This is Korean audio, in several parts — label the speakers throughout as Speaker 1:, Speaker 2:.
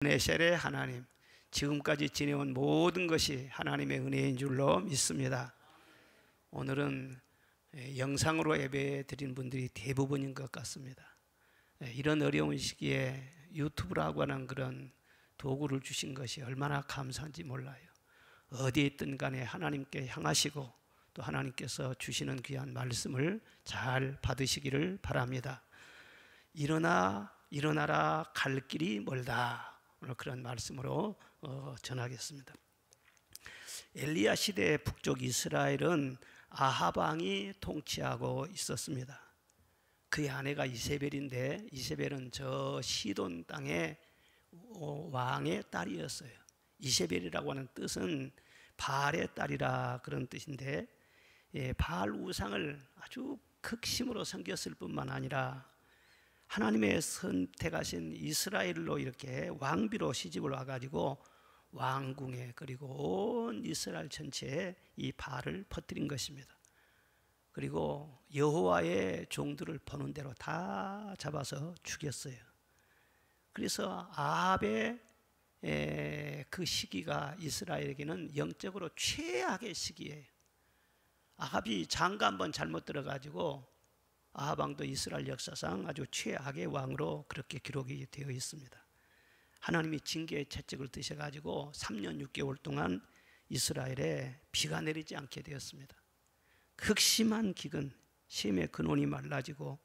Speaker 1: 에셀의 하나님, 지금까지 지내온 모든 것이 하나님의 은혜인 줄로 믿습니다. 오늘은 영상으로 예배 드린 분들이 대부분인 것 같습니다. 이런 어려운 시기에 유튜브라고 하는 그런 도구를 주신 것이 얼마나 감사한지 몰라요. 어디에 있든 간에 하나님께 향하시고 또 하나님께서 주시는 귀한 말씀을 잘 받으시기를 바랍니다. 일어나라 갈 길이 멀다. 오늘 그런 말씀으로 전하겠습니다. 엘리야 시대의 북쪽 이스라엘은 아합 왕이 통치하고 있었습니다. 그의 아내가 이세벨인데, 이세벨은 저 시돈 땅의 왕의 딸이었어요. 이세벨이라고 하는 뜻은 바알의 딸이라 그런 뜻인데, 바알 우상을 아주 극심으로 섬겼을 뿐만 아니라 하나님의 선택하신 이스라엘로 이렇게 왕비로 시집을 와가지고 왕궁에 그리고 온 이스라엘 전체에 이 바알을 퍼뜨린 것입니다. 그리고 여호와의 종들을 보는 대로 다 잡아서 죽였어요. 그래서 아합의 그 시기가 이스라엘에게는 영적으로 최악의 시기예요. 아합이 장가 한번 잘못 들어가지고 아합 왕도 이스라엘 역사상 아주 최악의 왕으로 그렇게 기록이 되어 있습니다. 하나님이 징계의 채찍을 드셔가지고 3년 6개월 동안 이스라엘에 비가 내리지 않게 되었습니다. 극심한 기근, 심의 근원이 말라지고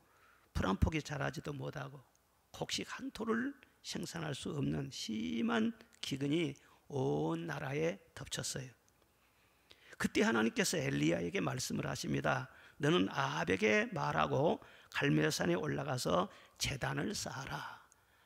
Speaker 1: 풀 한 폭이 자라지도 못하고 곡식 한 토를 생산할 수 없는 심한 기근이 온 나라에 덮쳤어요. 그때 하나님께서 엘리야에게 말씀을 하십니다. 너는 아합에게 말하고 갈멜산에 올라가서 제단을 쌓아라.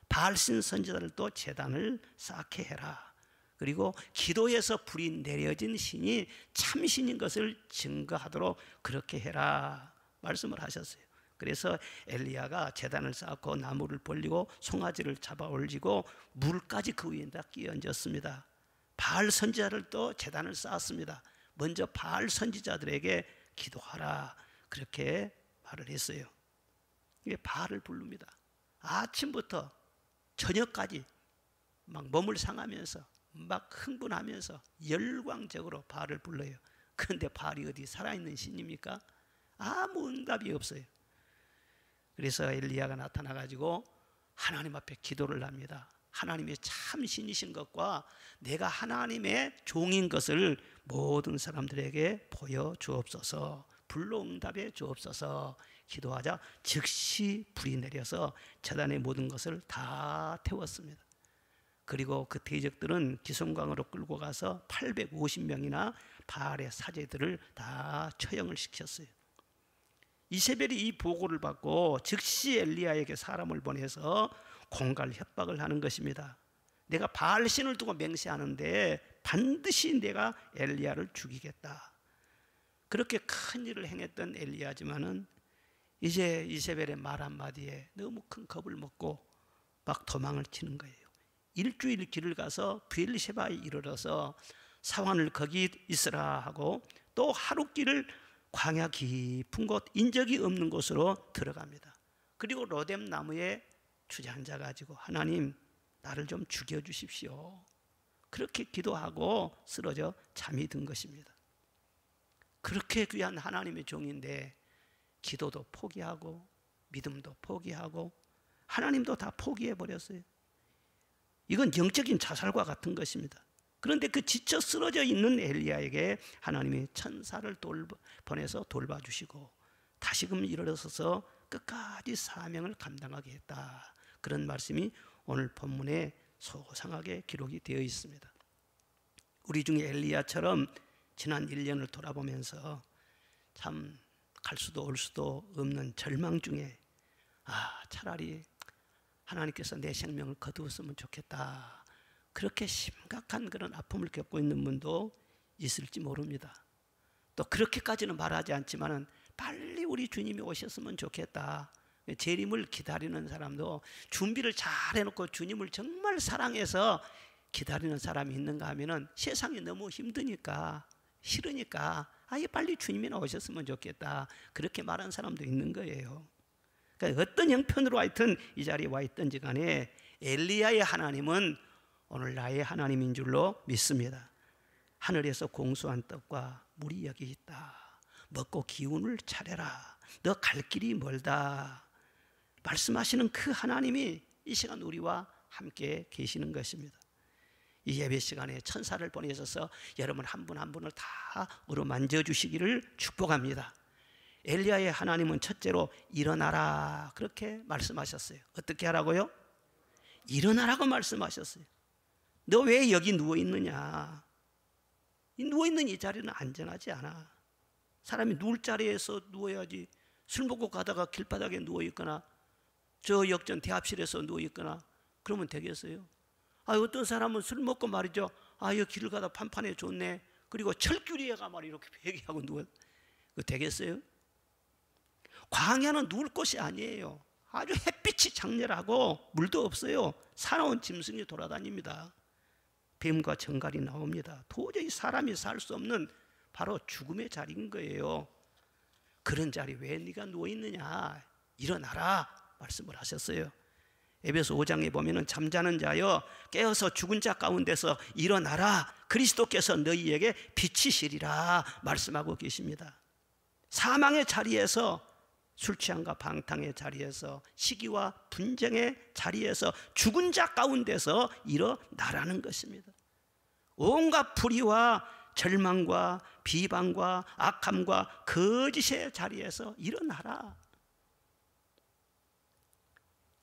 Speaker 1: 바알신 선지자들도 제단을 쌓게 해라. 그리고 기도에서 불이 내려진 신이 참신인 것을 증거하도록 그렇게 해라 말씀을 하셨어요. 그래서 엘리야가 제단을 쌓고 나무를 벌리고 송아지를 잡아 올리고 물까지 그 위에다 끼얹었습니다. 바알 선지자들도 제단을 쌓았습니다. 먼저 바알 선지자들에게 기도하라 그렇게 말을 했어요. 이게 바알을 부릅니다. 아침부터 저녁까지 막 몸을 상하면서 막 흥분하면서 열광적으로 바알을 불러요. 그런데 바알이 어디 살아있는 신입니까? 아무 응답이 없어요. 그래서 엘리야가 나타나가지고 하나님 앞에 기도를 합니다. 하나님의 참 신이신 것과 내가 하나님의 종인 것을 모든 사람들에게 보여주옵소서, 불로 응답해 주옵소서 기도하자 즉시 불이 내려서 제단의 모든 것을 다 태웠습니다. 그리고 그 대적들은 기송강으로 끌고 가서 850명이나 바알의 사제들을 다 처형을 시켰어요. 이세벨이 이 보고를 받고 즉시 엘리야에게 사람을 보내서 공갈 협박을 하는 것입니다. 내가 바알신을 두고 맹세하는데 반드시 내가 엘리야를 죽이겠다. 그렇게 큰 일을 행했던 엘리야지만은 이제 이세벨의 말 한마디에 너무 큰 겁을 먹고 막 도망을 치는 거예요. 일주일 길을 가서 브엘셰바에 이르러서 사환을 거기 있으라 하고 또 하루 길을 광야 깊은 곳 인적이 없는 곳으로 들어갑니다. 그리고 로뎀 나무에 주저앉아 가지고 하나님 나를 좀 죽여주십시오. 그렇게 기도하고 쓰러져 잠이 든 것입니다. 그렇게 귀한 하나님의 종인데 기도도 포기하고 믿음도 포기하고 하나님도 다 포기해버렸어요. 이건 영적인 자살과 같은 것입니다. 그런데 그 지쳐 쓰러져 있는 엘리야에게 하나님이 천사를 보내서 돌봐주시고 다시금 일어서서 끝까지 사명을 감당하게 했다. 그런 말씀이 오늘 본문에 소상하게 기록이 되어 있습니다. 우리 중에 엘리야처럼 지난 1년을 돌아보면서 참 갈 수도 올 수도 없는 절망 중에 차라리 하나님께서 내 생명을 거두었으면 좋겠다. 그렇게 심각한 그런 아픔을 겪고 있는 분도 있을지 모릅니다. 또 그렇게까지는 말하지 않지만은 빨리 우리 주님이 오셨으면 좋겠다. 재림을 기다리는 사람도 준비를 잘 해놓고 주님을 정말 사랑해서 기다리는 사람이 있는가 하면은 세상이 너무 힘드니까 싫으니까 아예 빨리 주님이 오셨으면 좋겠다. 그렇게 말하는 사람도 있는 거예요. 그러니까 어떤 형편으로 하여튼 이 자리에 와 있든지 간에 엘리야의 하나님은 오늘 나의 하나님인 줄로 믿습니다. 하늘에서 공수한 떡과 물이 여기 있다. 먹고 기운을 차려라. 너 갈 길이 멀다. 말씀하시는 그 하나님이 이 시간 우리와 함께 계시는 것입니다. 이 예배 시간에 천사를 보내셔서 여러분 한 분 한 분을 다 어루만져 주시기를 축복합니다. 엘리야의 하나님은 첫째로 일어나라 그렇게 말씀하셨어요. 어떻게 하라고요? 일어나라고 말씀하셨어요. 너 왜 여기 누워있느냐? 누워있는 이 자리는 안전하지 않아. 사람이 누울 자리에서 누워야지. 술 먹고 가다가 길바닥에 누워있거나 저 역전 대합실에서 누워있거나 그러면 되겠어요? 어떤 사람은 술 먹고 말이죠. 여기 길을 가다 판판해 좋네. 그리고 철규리에가 말이 이렇게 베개하고 누워. 그거 되겠어요? 광야는 누울 곳이 아니에요. 아주 햇빛이 장렬하고 물도 없어요. 사나운 짐승이 돌아다닙니다. 뱀과 정갈이 나옵니다. 도저히 사람이 살 수 없는 바로 죽음의 자리인 거예요. 그런 자리 왜 네가 누워있느냐? 일어나라 말씀을 하셨어요. 에베소 5장에 보면은 잠자는 자여 깨어서 죽은 자 가운데서 일어나라. 그리스도께서 너희에게 빛이시리라 말씀하고 계십니다. 사망의 자리에서 술 취함과 방탕의 자리에서 시기와 분쟁의 자리에서 죽은 자 가운데서 일어나라는 것입니다. 온갖 불의와 절망과 비방과 악함과 거짓의 자리에서 일어나라.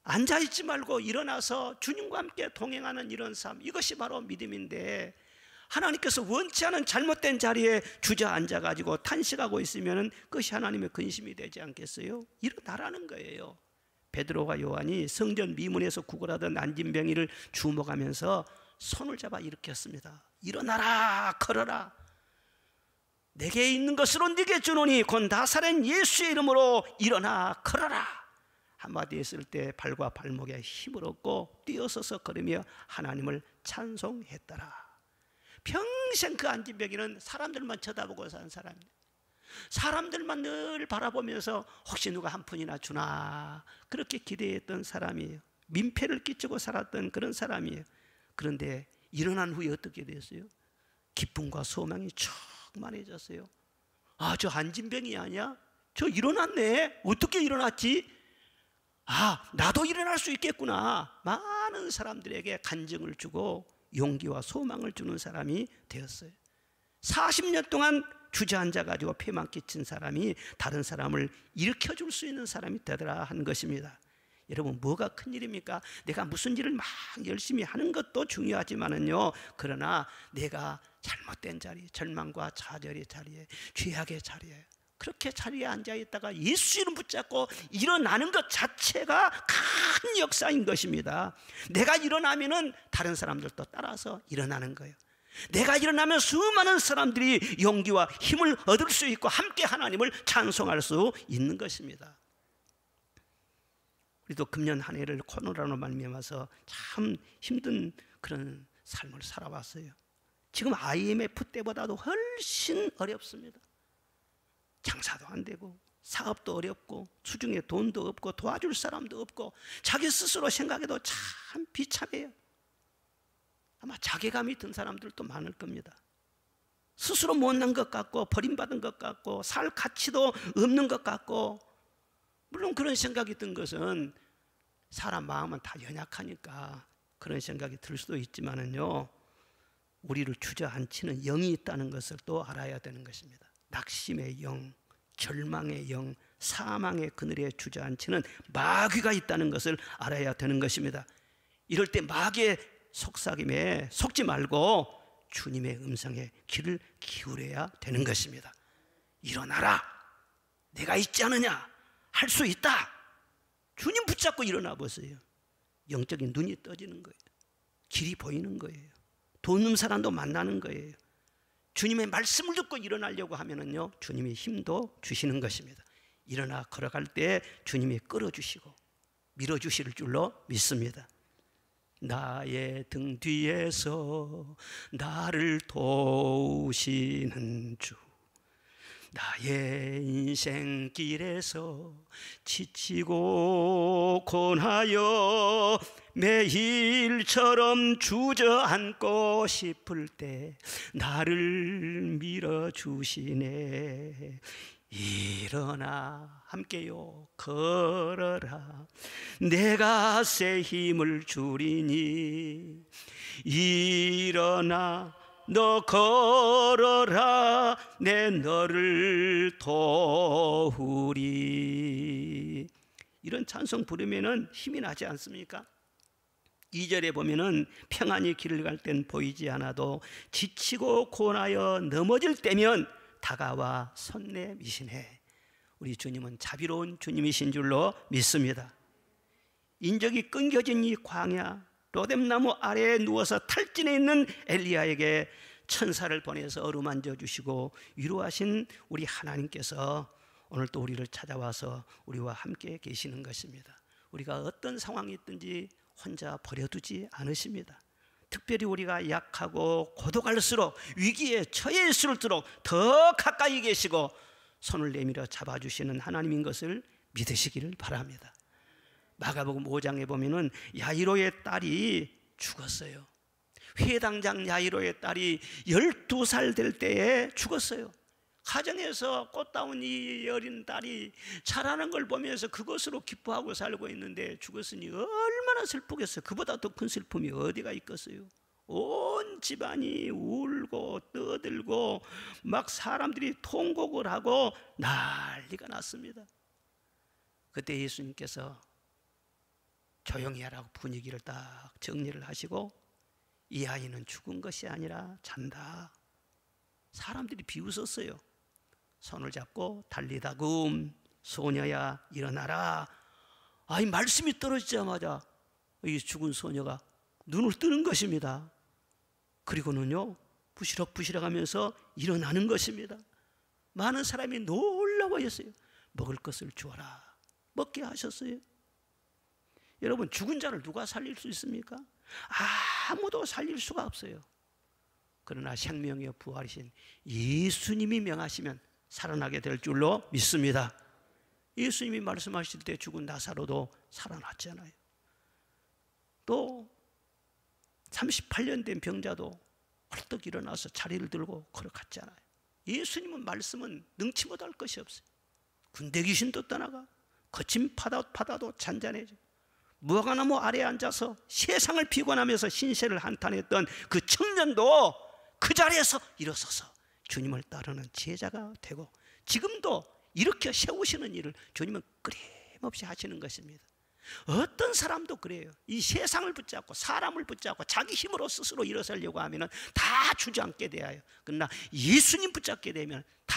Speaker 1: 앉아있지 말고 일어나서 주님과 함께 동행하는 이런 삶, 이것이 바로 믿음인데 하나님께서 원치 않은 잘못된 자리에 주저앉아가지고 탄식하고 있으면 그것이 하나님의 근심이 되지 않겠어요? 일어나라는 거예요. 베드로와 요한이 성전 미문에서 구걸하던 안진뱅이를 주목하면서 손을 잡아 일으켰습니다. 일어나라 걸어라. 내게 있는 것으로 네게 주노니 곧 나사렛 예수의 이름으로 일어나 걸어라. 한마디 했을 때 발과 발목에 힘을 얻고 뛰어서서 걸으며 하나님을 찬송했더라. 평생 그 안진뱅이는 사람들만 쳐다보고 산 사람이에요. 사람들만 늘 바라보면서 혹시 누가 한 푼이나 주나 그렇게 기대했던 사람이에요. 민폐를 끼치고 살았던 그런 사람이에요. 그런데 일어난 후에 어떻게 됐어요? 기쁨과 소망이 충만해졌어요. 저 안진뱅이 아니야? 저 일어났네. 어떻게 일어났지? 나도 일어날 수 있겠구나. 많은 사람들에게 간증을 주고 용기와 소망을 주는 사람이 되었어요. 40년 동안 주저앉아가지고 폐만 끼친 사람이 다른 사람을 일으켜줄 수 있는 사람이 되더라 한 것입니다. 여러분 뭐가 큰일입니까? 내가 무슨 일을 막 열심히 하는 것도 중요하지만은요, 그러나 내가 잘못된 자리, 절망과 좌절의 자리에, 죄악의 자리에 그렇게 자리에 앉아있다가 예수 이름 붙잡고 일어나는 것 자체가 큰 역사인 것입니다. 내가 일어나면은 다른 사람들도 따라서 일어나는 거예요. 내가 일어나면 수많은 사람들이 용기와 힘을 얻을 수 있고 함께 하나님을 찬송할 수 있는 것입니다. 우리도 금년 한 해를 코로나로 말미암아서 참 힘든 그런 삶을 살아왔어요. 지금 IMF 때보다도 훨씬 어렵습니다. 장사도 안 되고 사업도 어렵고 수중에 돈도 없고 도와줄 사람도 없고 자기 스스로 생각해도 참 비참해요. 아마 자괴감이 든 사람들도 많을 겁니다. 스스로 못난 것 같고 버림받은 것 같고 살 가치도 없는 것 같고, 물론 그런 생각이 든 것은 사람 마음은 다 연약하니까 그런 생각이 들 수도 있지만은요, 우리를 주저앉히는 영이 있다는 것을 또 알아야 되는 것입니다. 낙심의 영, 절망의 영, 사망의 그늘에 주저앉히는 마귀가 있다는 것을 알아야 되는 것입니다. 이럴 때 마귀의 속삭임에 속지 말고 주님의 음성에 귀를 기울여야 되는 것입니다. 일어나라. 내가 있지 않느냐. 할 수 있다. 주님 붙잡고 일어나 보세요. 영적인 눈이 떠지는 거예요. 길이 보이는 거예요. 돈 없는 사람도 만나는 거예요. 주님의 말씀을 듣고 일어나려고 하면은요, 주님이 힘도 주시는 것입니다. 일어나 걸어갈 때 주님이 끌어주시고 밀어주실 줄로 믿습니다. 나의 등 뒤에서 나를 도우시는 주, 나의 인생길에서 지치고 고나여 매일처럼 주저앉고 싶을 때 나를 밀어주시네. 일어나 함께요 걸어라 내가 새 힘을 주리니. 일어나 너 걸어라 내 너를 도우리. 이런 찬송 부르면은 힘이 나지 않습니까? 2절에 보면은 평안히 길을 갈 땐 보이지 않아도 지치고 고나여 넘어질 때면 다가와 손 내미시네. 우리 주님은 자비로운 주님이신 줄로 믿습니다. 인적이 끊겨진 이 광야 로뎀나무 아래에 누워서 탈진해 있는 엘리야에게 천사를 보내서 어루만져 주시고 위로하신 우리 하나님께서 오늘 또 우리를 찾아와서 우리와 함께 계시는 것입니다. 우리가 어떤 상황이 있든지 혼자 버려두지 않으십니다. 특별히 우리가 약하고 고독할수록 위기에 처해 있을수록 더 가까이 계시고 손을 내밀어 잡아주시는 하나님인 것을 믿으시기를 바랍니다. 마가복음 5장에 보면은 야이로의 딸이 죽었어요. 회당장 야이로의 딸이 12살 될 때에 죽었어요. 가정에서 꽃다운 이 어린 딸이 자라는 걸 보면서 그것으로 기뻐하고 살고 있는데 죽었으니 얼마나 슬프겠어요. 그보다 더 큰 슬픔이 어디가 있겠어요. 온 집안이 울고 떠들고 막 사람들이 통곡을 하고 난리가 났습니다. 그때 예수님께서 조용히 하라고 분위기를 딱 정리를 하시고 이 아이는 죽은 것이 아니라 잔다. 사람들이 비웃었어요. 손을 잡고 달리다금 소녀야 일어나라. 이 말씀이 떨어지자마자 이 죽은 소녀가 눈을 뜨는 것입니다. 그리고는요 부시럭부시럭 하면서 일어나는 것입니다. 많은 사람이 놀라워했어요. 먹을 것을 주어라. 먹게 하셨어요. 여러분 죽은 자를 누가 살릴 수 있습니까? 아무도 살릴 수가 없어요. 그러나 생명의 부활이신 예수님이 명하시면 살아나게 될 줄로 믿습니다. 예수님이 말씀하실 때 죽은 나사로도 살아났잖아요. 또 38년 된 병자도 헐떡 일어나서 자리를 들고 걸어갔잖아요. 예수님은 말씀은 능치 못할 것이 없어요. 군대 귀신도 떠나가 거친 바다도 잔잔해져. 무화과나무 아래에 앉아서 세상을 비관하면서 신세를 한탄했던 그 청년도 그 자리에서 일어서서 주님을 따르는 제자가 되고 지금도 이렇게 세우시는 일을 주님은 끊임없이 하시는 것입니다. 어떤 사람도 그래요. 이 세상을 붙잡고 사람을 붙잡고 자기 힘으로 스스로 일어서려고 하면 다 주저앉게 돼요. 그러나 예수님 붙잡게 되면 다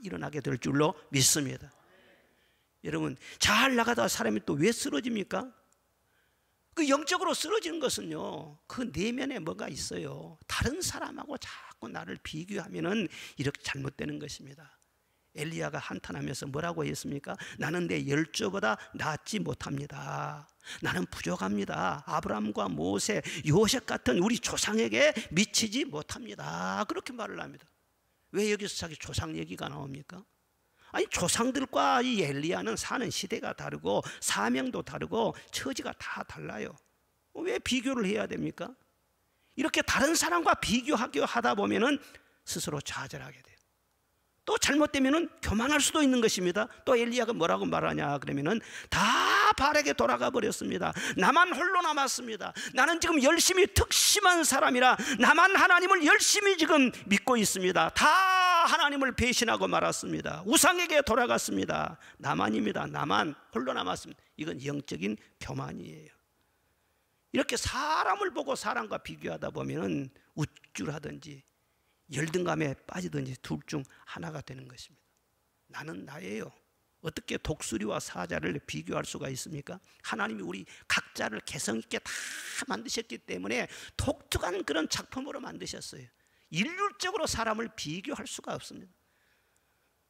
Speaker 1: 일어나게 될 줄로 믿습니다. 여러분 잘 나가다 사람이 또 왜 쓰러집니까? 그 영적으로 쓰러지는 것은요 그 내면에 뭐가 있어요. 다른 사람하고 자꾸 나를 비교하면은 이렇게 잘못되는 것입니다. 엘리야가 한탄하면서 뭐라고 했습니까? 나는 내 열조보다 낫지 못합니다. 나는 부족합니다. 아브라함과 모세, 요셉 같은 우리 조상에게 미치지 못합니다. 그렇게 말을 합니다. 왜 여기서 자기 조상 얘기가 나옵니까? 아니 조상들과 이 엘리야는 사는 시대가 다르고 사명도 다르고 처지가 다 달라요. 왜 비교를 해야 됩니까? 이렇게 다른 사람과 비교하다 보면은 스스로 좌절하게 돼요. 또 잘못되면은 교만할 수도 있는 것입니다. 또 엘리야가 뭐라고 말하냐 그러면은 다 바알에게 돌아가 버렸습니다. 나만 홀로 남았습니다. 나는 지금 열심히 특심한 사람이라 나만 하나님을 열심히 지금 믿고 있습니다. 다 하나님을 배신하고 말았습니다. 우상에게 돌아갔습니다. 나만입니다. 나만 홀로 남았습니다. 이건 영적인 교만이에요. 이렇게 사람을 보고 사람과 비교하다 보면은 우쭐하든지 열등감에 빠지든지 둘 중 하나가 되는 것입니다. 나는 나예요. 어떻게 독수리와 사자를 비교할 수가 있습니까? 하나님이 우리 각자를 개성 있게 다 만드셨기 때문에 독특한 그런 작품으로 만드셨어요. 일률적으로 사람을 비교할 수가 없습니다.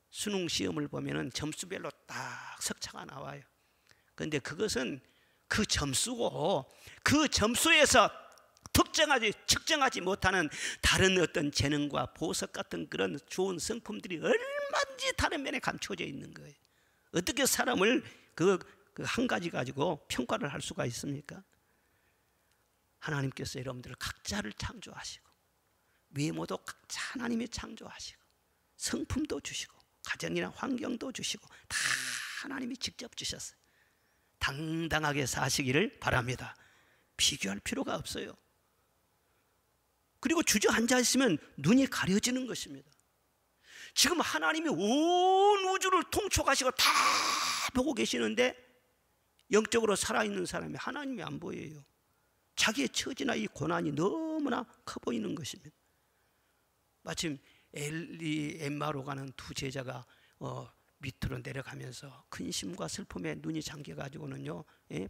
Speaker 1: 수능 시험을 보면은 점수별로 딱 석차가 나와요. 그런데 그것은 그 점수고 그 점수에서 측정하지 못하는 다른 어떤 재능과 보석 같은 그런 좋은 성품들이 얼마든지 다른 면에 감춰져 있는 거예요. 어떻게 사람을 그 한 가지 가지고 평가를 할 수가 있습니까? 하나님께서 여러분들을 각자를 창조하시고 외모도 각자 하나님이 창조하시고 성품도 주시고 가정이나 환경도 주시고 다 하나님이 직접 주셨어요. 당당하게 사시기를 바랍니다. 비교할 필요가 없어요. 그리고 주저앉아 있으면 눈이 가려지는 것입니다. 지금 하나님이 온 우주를 통촉하시고 다 보고 계시는데 영적으로 살아있는 사람이 하나님이 안 보여요. 자기의 처지나 이 고난이 너무나 커 보이는 것입니다. 마침 엠마로 가는 두 제자가 밑으로 내려가면서 근심과 슬픔에 눈이 잠겨가지고는요,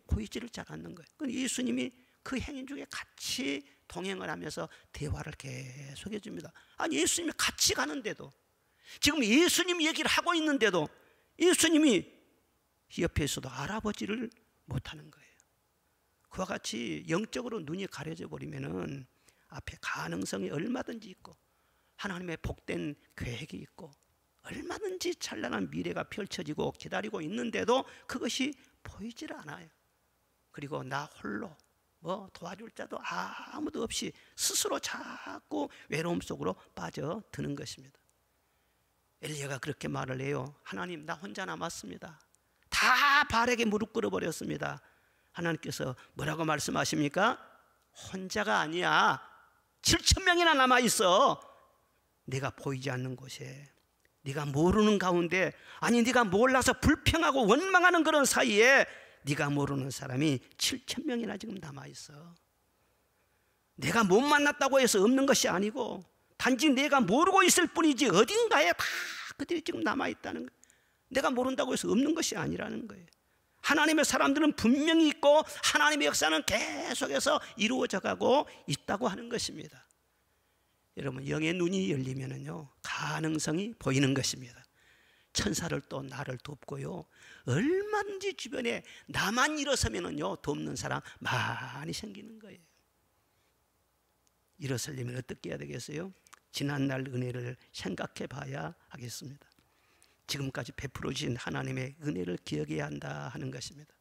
Speaker 1: 보이지를 잘 않는 거예요. 예수님이 그 행인 중에 같이 동행을 하면서 대화를 계속 해줍니다. 아니, 예수님이 같이 가는데도, 지금 예수님 얘기를 하고 있는데도 예수님이 옆에서도 알아보지를 못하는 거예요. 그와 같이 영적으로 눈이 가려져 버리면은 앞에 가능성이 얼마든지 있고 하나님의 복된 계획이 있고 얼마든지 찬란한 미래가 펼쳐지고 기다리고 있는데도 그것이 보이질 않아요. 그리고 나 홀로 도와줄 자도 아무도 없이 스스로 자꾸 외로움 속으로 빠져드는 것입니다. 엘리야가 그렇게 말을 해요. 하나님, 나 혼자 남았습니다. 다 발에게 무릎 꿇어버렸습니다. 하나님께서 뭐라고 말씀하십니까? 혼자가 아니야. 7,000명이나 남아있어. 네가 보이지 않는 곳에, 네가 모르는 가운데, 아니 네가 몰라서 불평하고 원망하는 그런 사이에 네가 모르는 사람이 7,000명이나 지금 남아있어. 내가 못 만났다고 해서 없는 것이 아니고 단지 내가 모르고 있을 뿐이지 어딘가에 다 그들이 지금 남아있다는 거예요. 내가 모른다고 해서 없는 것이 아니라는 거예요. 하나님의 사람들은 분명히 있고 하나님의 역사는 계속해서 이루어져 가고 있다고 하는 것입니다. 여러분, 영의 눈이 열리면은요, 가능성이 보이는 것입니다. 천사를 또 나를 돕고요, 얼마든지 주변에 나만 일어서면은요 돕는 사람 많이 생기는 거예요. 일어서려면 어떻게 해야 되겠어요? 지난날 은혜를 생각해 봐야 하겠습니다. 지금까지 베풀어 주신 하나님의 은혜를 기억해야 한다 하는 것입니다.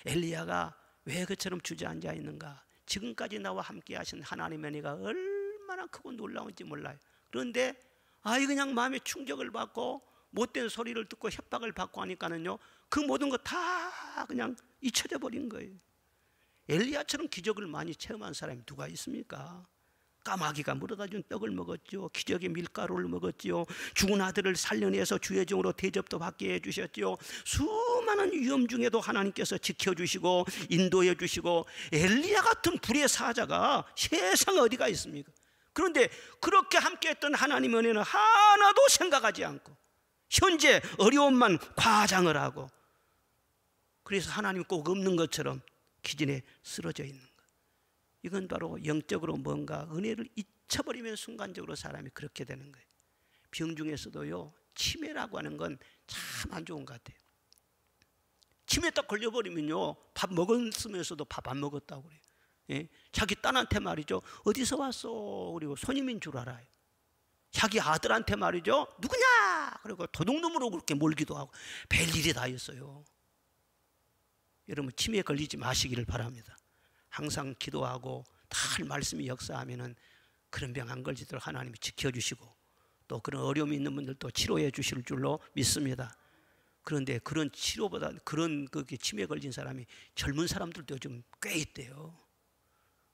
Speaker 1: 엘리야가 왜 그처럼 주저앉아 있는가? 지금까지 나와 함께 하신 하나님의 은혜가 얼마나 크고 놀라운지 몰라요. 그런데 그냥 마음에 충격을 받고 못된 소리를 듣고 협박을 받고 하니까는요, 그 모든 거 다 그냥 잊혀져 버린 거예요. 엘리야처럼 기적을 많이 체험한 사람이 누가 있습니까? 까마귀가 물어다 준 떡을 먹었죠. 기적의 밀가루를 먹었죠. 죽은 아들을 살려내서 주의 종으로 대접도 받게 해주셨죠. 수많은 위험 중에도 하나님께서 지켜주시고 인도해 주시고, 엘리야 같은 불의 사자가 세상에 어디가 있습니까? 그런데 그렇게 함께했던 하나님의 은혜는 하나도 생각하지 않고 현재 어려움만 과장을 하고, 그래서 하나님 꼭 없는 것처럼 기진에 쓰러져 있는 것. 이건 바로 영적으로 뭔가 은혜를 잊혀버리면 순간적으로 사람이 그렇게 되는 거예요. 병 중에서도요, 치매라고 하는 건 참 안 좋은 것 같아요. 치매 딱 걸려버리면요, 밥 먹었으면서도 밥 안 먹었다고 그래요. 예? 자기 딸한테 말이죠, 어디서 왔어? 그리고 손님인 줄 알아요. 자기 아들한테 말이죠, 누구냐? 그리고 도둑놈으로 그렇게 몰기도 하고 별일이 다 있어요. 여러분, 치매에 걸리지 마시기를 바랍니다. 항상 기도하고 늘 말씀이 역사하면은 그런 병 안 걸리도록 하나님이 지켜주시고 또 그런 어려움이 있는 분들도 치료해 주실 줄로 믿습니다. 그런데 그런 치료보다 그런 치매에 걸린 사람이 젊은 사람들도 요즘 꽤 있대요.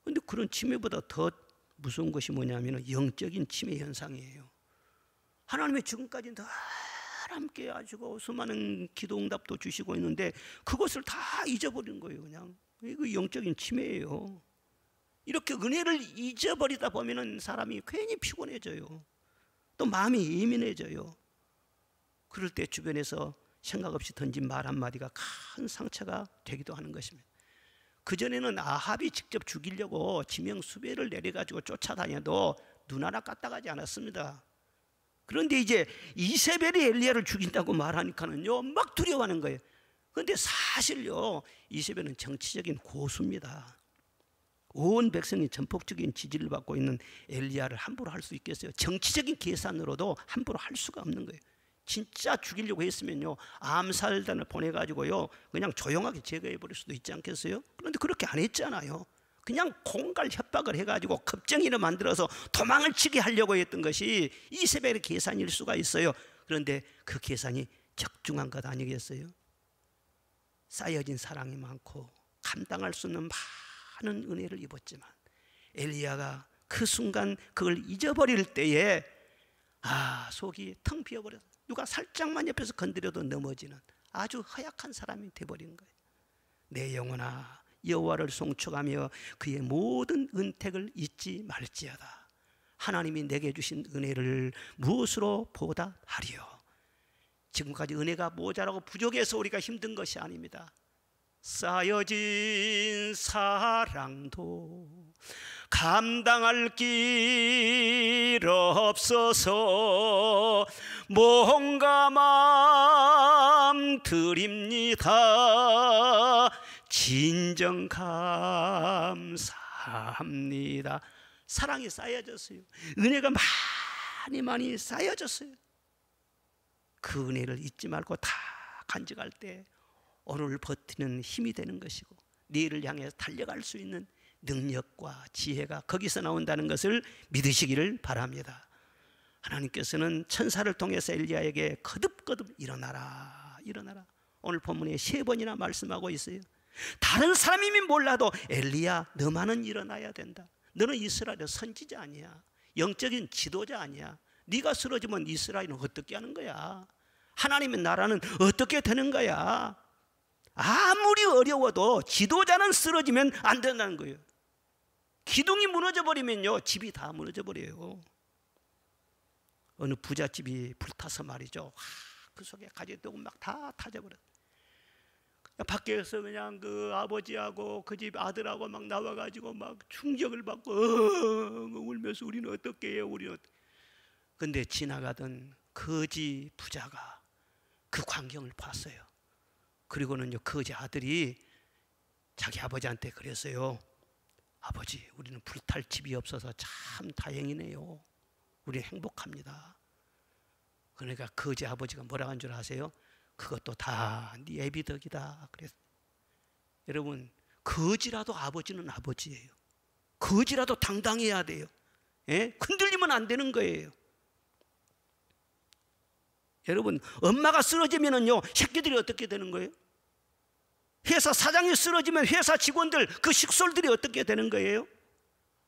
Speaker 1: 그런데 그런 치매보다 더 무서운 것이 뭐냐면 영적인 치매 현상이에요. 하나님의 지금까지 늘 함께 하시고 수많은 기도 응답도 주시고 있는데 그것을 다 잊어버린 거예요. 그냥 이거 영적인 치매예요. 이렇게 은혜를 잊어버리다 보면은 사람이 괜히 피곤해져요. 또 마음이 예민해져요. 그럴 때 주변에서 생각 없이 던진 말 한마디가 큰 상처가 되기도 하는 것입니다. 그전에는 아합이 직접 죽이려고 지명수배를 내려가지고 쫓아다녀도 눈 하나 까딱하지 않았습니다. 그런데 이제 이세벨이 엘리야를 죽인다고 말하니까는요, 막 두려워하는 거예요. 그런데 사실요, 이세벨은 정치적인 고수입니다. 온 백성이 전폭적인 지지를 받고 있는 엘리야를 함부로 할 수 있겠어요? 정치적인 계산으로도 함부로 할 수가 없는 거예요. 진짜 죽이려고 했으면요, 암살단을 보내가지고요 그냥 조용하게 제거해 버릴 수도 있지 않겠어요? 그런데 그렇게 안 했잖아요. 그냥 공갈 협박을 해가지고 겁쟁이를 만들어서 도망을 치게 하려고 했던 것이 이세벨의 계산일 수가 있어요. 그런데 그 계산이 적중한 것 아니겠어요? 쌓여진 사랑이 많고 감당할 수 없는 많은 은혜를 입었지만 엘리야가 그 순간 그걸 잊어버릴 때에 속이 텅 비어버려서 누가 살짝만 옆에서 건드려도 넘어지는 아주 허약한 사람이 되어버린 거예요. 내 영혼아, 여호와를 송축하며 그의 모든 은택을 잊지 말지어다. 하나님이 내게 주신 은혜를 무엇으로 보답하리요? 지금까지 은혜가 모자라고 부족해서 우리가 힘든 것이 아닙니다. 쌓여진 사랑도 감당할 길 없어서 뭔가 마음 드립니다. 진정 감사합니다. 사랑이 쌓여졌어요. 은혜가 많이 쌓여졌어요. 그 은혜를 잊지 말고 다 간직할 때 오늘 버티는 힘이 되는 것이고 내일을 향해 달려갈 수 있는 능력과 지혜가 거기서 나온다는 것을 믿으시기를 바랍니다. 하나님께서는 천사를 통해서 엘리야에게 거듭거듭 일어나라, 일어나라. 오늘 본문에 3번이나 말씀하고 있어요. 다른 사람이면 몰라도 엘리야, 너만은 일어나야 된다. 너는 이스라엘의 선지자 아니야. 영적인 지도자 아니야. 네가 쓰러지면 이스라엘은 어떻게 하는 거야? 하나님의 나라는 어떻게 되는 거야? 아무리 어려워도 지도자는 쓰러지면 안 된다는 거예요. 기둥이 무너져 버리면요 집이 다 무너져 버려요. 어느 부잣집이 불타서 말이죠, 그 속에 가재떡 막 다 타져버렸어요. 밖에서 그냥 그 아버지하고 그 집 아들하고 막 나와가지고 막 충격을 받고 울면서 우리는 어떻게 해요? 우리는. 근데 지나가던 거지 부자가 그 광경을 봤어요. 그리고는요 거지 아들이 자기 아버지한테 그랬어요. 아버지, 우리는 불탈 집이 없어서 참 다행이네요. 우리 행복합니다. 그러니까 거지 아버지가 뭐라고 한 줄 아세요? 그것도 다 네 애비 덕이다 그랬어요. 여러분, 거지라도 아버지는 아버지예요. 거지라도 당당해야 돼요. 예? 흔들리면 안 되는 거예요. 여러분, 엄마가 쓰러지면은요 새끼들이 어떻게 되는 거예요? 회사 사장이 쓰러지면 회사 직원들, 그 식솔들이 어떻게 되는 거예요?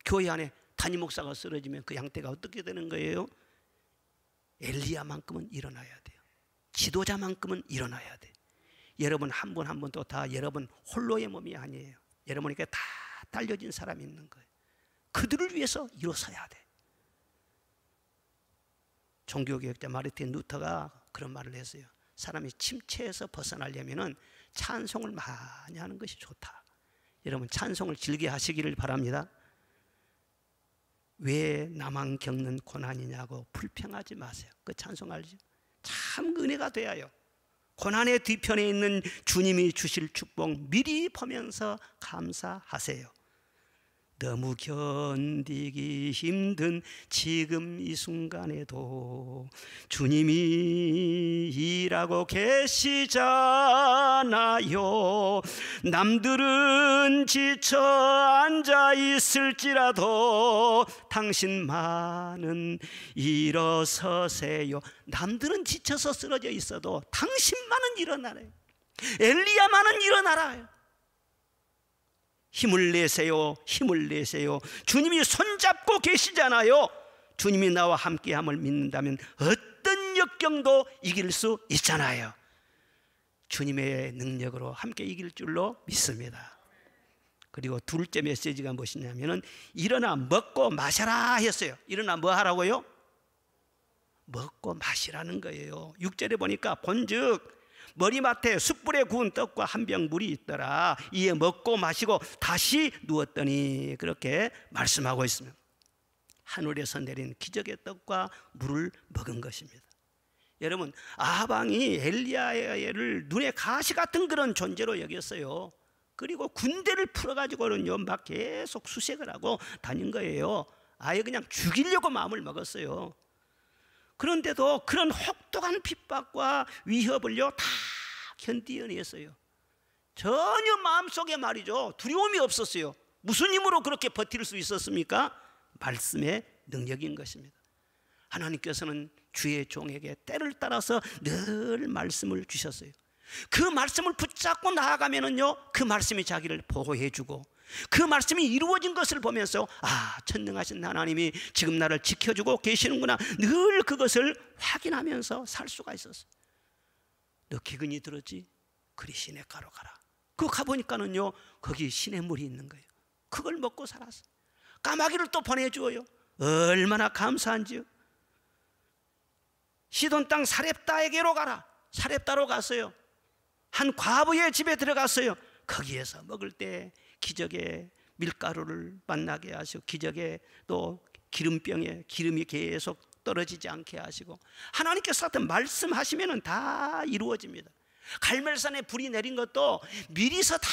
Speaker 1: 교회 안에 담임 목사가 쓰러지면 그 양떼가 어떻게 되는 거예요? 엘리야만큼은 일어나야 돼요. 지도자만큼은 일어나야 돼. 여러분 한 분 한 분도 다 여러분 홀로의 몸이 아니에요. 여러분에게 다 달려진 사람이 있는 거예요. 그들을 위해서 일어서야 돼. 종교개혁자 마르틴 루터가 그런 말을 했어요. 사람이 침체에서 벗어나려면 찬송을 많이 하는 것이 좋다. 여러분 찬송을 즐겨 하시기를 바랍니다. 왜 나만 겪는 고난이냐고 불평하지 마세요. 그 찬송 알죠? 참 은혜가 되어요. 고난의 뒤편에 있는 주님이 주실 축복 미리 보면서 감사하세요. 너무 견디기 힘든 지금 이 순간에도 주님이 일하고 계시잖아요. 남들은 지쳐 앉아 있을지라도 당신만은 일어서세요. 남들은 지쳐서 쓰러져 있어도 당신만은 일어나래요. 엘리야만은 일어나라요. 힘을 내세요. 힘을 내세요. 주님이 손잡고 계시잖아요. 주님이 나와 함께함을 믿는다면 어떤 역경도 이길 수 있잖아요. 주님의 능력으로 함께 이길 줄로 믿습니다. 그리고 둘째 메시지가 무엇이냐면 일어나 먹고 마셔라 했어요. 일어나 뭐 하라고요? 먹고 마시라는 거예요. 6절에 보니까 본즉 머리맡에 숯불에 구운 떡과 한 병 물이 있더라. 이에 먹고 마시고 다시 누웠더니 그렇게 말씀하고 있습니다. 하늘에서 내린 기적의 떡과 물을 먹은 것입니다. 여러분, 아하방이 엘리야를 눈에 가시 같은 그런 존재로 여겼어요. 그리고 군대를 풀어가지고는요 막 계속 수색을 하고 다닌 거예요. 아예 그냥 죽이려고 마음을 먹었어요. 그런데도 그런 혹독한 핍박과 위협을요 다 견디어냈어요. 전혀 마음속에 말이죠 두려움이 없었어요. 무슨 힘으로 그렇게 버틸 수 있었습니까? 말씀의 능력인 것입니다. 하나님께서는 주의 종에게 때를 따라서 늘 말씀을 주셨어요. 그 말씀을 붙잡고 나아가면은요 그 말씀이 자기를 보호해주고 그 말씀이 이루어진 것을 보면서 아, 전능하신 하나님이 지금 나를 지켜주고 계시는구나, 늘 그것을 확인하면서 살 수가 있었어요. 너 기근이 들었지? 그리 시냇가로 가라. 그거 가보니까는요 거기 시냇물이 있는 거예요. 그걸 먹고 살았어요. 까마귀를 또 보내주어요. 얼마나 감사한지요. 시돈 땅 사렙다에게로 가라. 사렙다로 갔어요. 한 과부의 집에 들어갔어요. 거기에서 먹을 때 기적의 밀가루를 만나게 하시고 기적의 또 기름병에 기름이 계속 떨어지지 않게 하시고, 하나님께서 하여튼 말씀하시면 다 이루어집니다. 갈멜산에 불이 내린 것도 미리서 다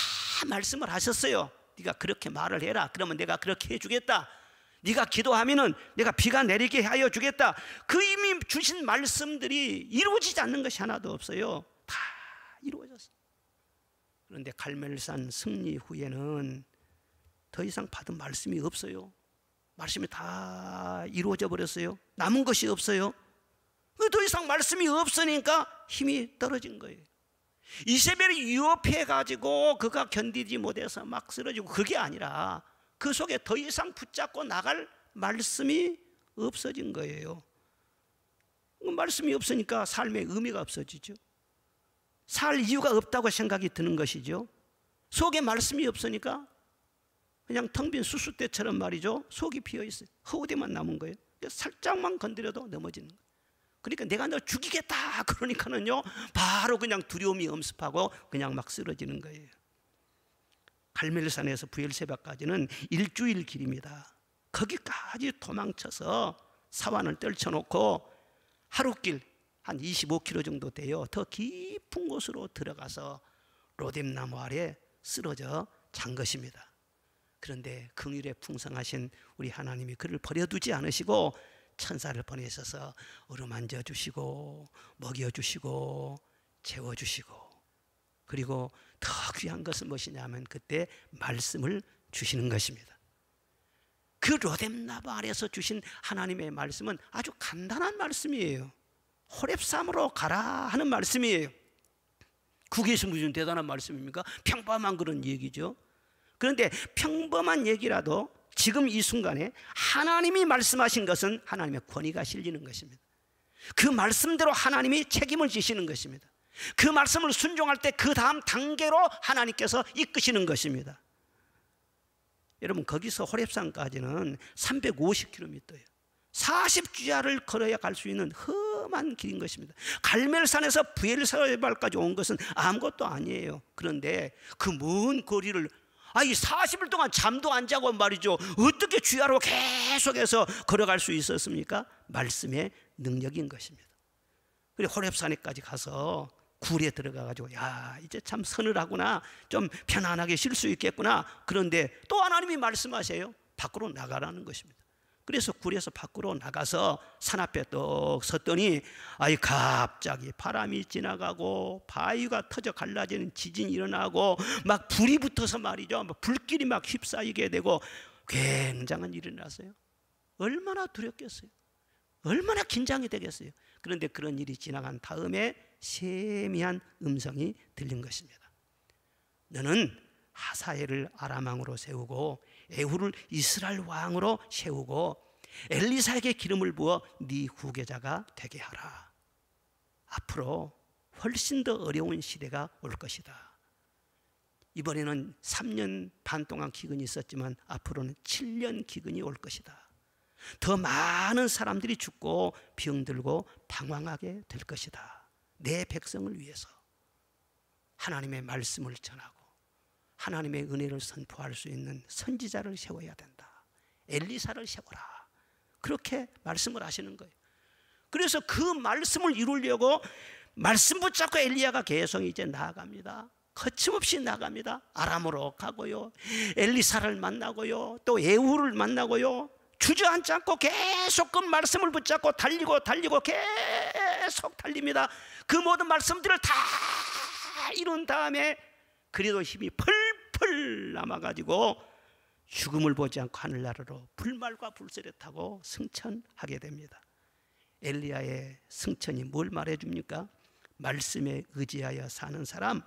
Speaker 1: 말씀을 하셨어요. 네가 그렇게 말을 해라. 그러면 내가 그렇게 해주겠다. 네가 기도하면은 내가 비가 내리게 하여 주겠다. 그 이미 주신 말씀들이 이루어지지 않는 것이 하나도 없어요. 다 이루어졌어요. 그런데 갈멜산 승리 후에는 더 이상 받은 말씀이 없어요. 말씀이 다 이루어져 버렸어요. 남은 것이 없어요. 더 이상 말씀이 없으니까 힘이 떨어진 거예요. 이세벨이 위협해 가지고 그가 견디지 못해서 막 쓰러지고, 그게 아니라 그 속에 더 이상 붙잡고 나갈 말씀이 없어진 거예요. 말씀이 없으니까 삶의 의미가 없어지죠. 살 이유가 없다고 생각이 드는 것이죠. 속에 말씀이 없으니까 그냥 텅 빈 수수대처럼 말이죠, 속이 비어있어요. 허우대만 남은 거예요. 살짝만 건드려도 넘어지는 거예요. 그러니까 내가 너 죽이겠다 그러니까는요 바로 그냥 두려움이 엄습하고 그냥 막 쓰러지는 거예요. 갈멜산에서 부엘세바까지는 일주일 길입니다. 거기까지 도망쳐서 사환을 떨쳐놓고 하루길 한 25km 정도 돼요. 더 깊은 곳으로 들어가서 로뎀나무 아래 쓰러져 잔 것입니다. 그런데 긍휼에 풍성하신 우리 하나님이 그를 버려두지 않으시고 천사를 보내셔서 어루만져 주시고 먹여주시고 재워주시고, 그리고 더 귀한 것은 무엇이냐면 그때 말씀을 주시는 것입니다. 그 로뎀나무 아래에서 주신 하나님의 말씀은 아주 간단한 말씀이에요. 호렙산으로 가라 하는 말씀이에요. 그게 무슨 대단한 말씀입니까? 평범한 그런 얘기죠. 그런데 평범한 얘기라도 지금 이 순간에 하나님이 말씀하신 것은 하나님의 권위가 실리는 것입니다. 그 말씀대로 하나님이 책임을 지시는 것입니다. 그 말씀을 순종할 때 그 다음 단계로 하나님께서 이끄시는 것입니다. 여러분, 거기서 호렙산까지는 350km예요. 40주야를 걸어야 갈 수 있는 험한 길인 것입니다. 갈멜산에서 부엘세바까지 온 것은 아무것도 아니에요. 그런데 그 먼 거리를 이 40일 동안 잠도 안 자고 말이죠, 어떻게 주야로 계속해서 걸어갈 수 있었습니까? 말씀의 능력인 것입니다. 그리고 호렙산에까지 가서 굴에 들어가가지고 이제 참 서늘하구나, 좀 편안하게 쉴 수 있겠구나. 그런데 또 하나님이 말씀하세요. 밖으로 나가라는 것입니다. 그래서 굴에서 밖으로 나가서 산 앞에 떡 섰더니 갑자기 바람이 지나가고 바위가 터져 갈라지는 지진이 일어나고 막 불이 붙어서 말이죠, 불길이 막 휩싸이게 되고 굉장한 일이 일어났어요. 얼마나 두렵겠어요. 얼마나 긴장이 되겠어요. 그런데 그런 일이 지나간 다음에 세미한 음성이 들린 것입니다. 너는 하사엘을 아람 왕으로 세우고 에후를 이스라엘 왕으로 세우고 엘리사에게 기름을 부어 네 후계자가 되게 하라. 앞으로 훨씬 더 어려운 시대가 올 것이다. 이번에는 3년 반 동안 기근이 있었지만 앞으로는 7년 기근이 올 것이다. 더 많은 사람들이 죽고 병들고 방황하게 될 것이다. 내 백성을 위해서 하나님의 말씀을 전하고 하나님의 은혜를 선포할 수 있는 선지자를 세워야 된다. 엘리사를 세워라. 그렇게 말씀을 하시는 거예요. 그래서 그 말씀을 이루려고 말씀 붙잡고 엘리야가 계속 이제 나아갑니다. 거침없이 나갑니다. 아람으로 가고요, 엘리사를 만나고요, 또 예후를 만나고요. 주저앉지 않고 계속 그 말씀을 붙잡고 달리고 계속 달립니다. 그 모든 말씀들을 다 이룬 다음에 그래도 힘이 펄펄 남아가지고 죽음을 보지 않고 하늘나라로 불말과 불새를 타고 승천하게 됩니다. 엘리야의 승천이 뭘 말해줍니까? 말씀에 의지하여 사는 사람,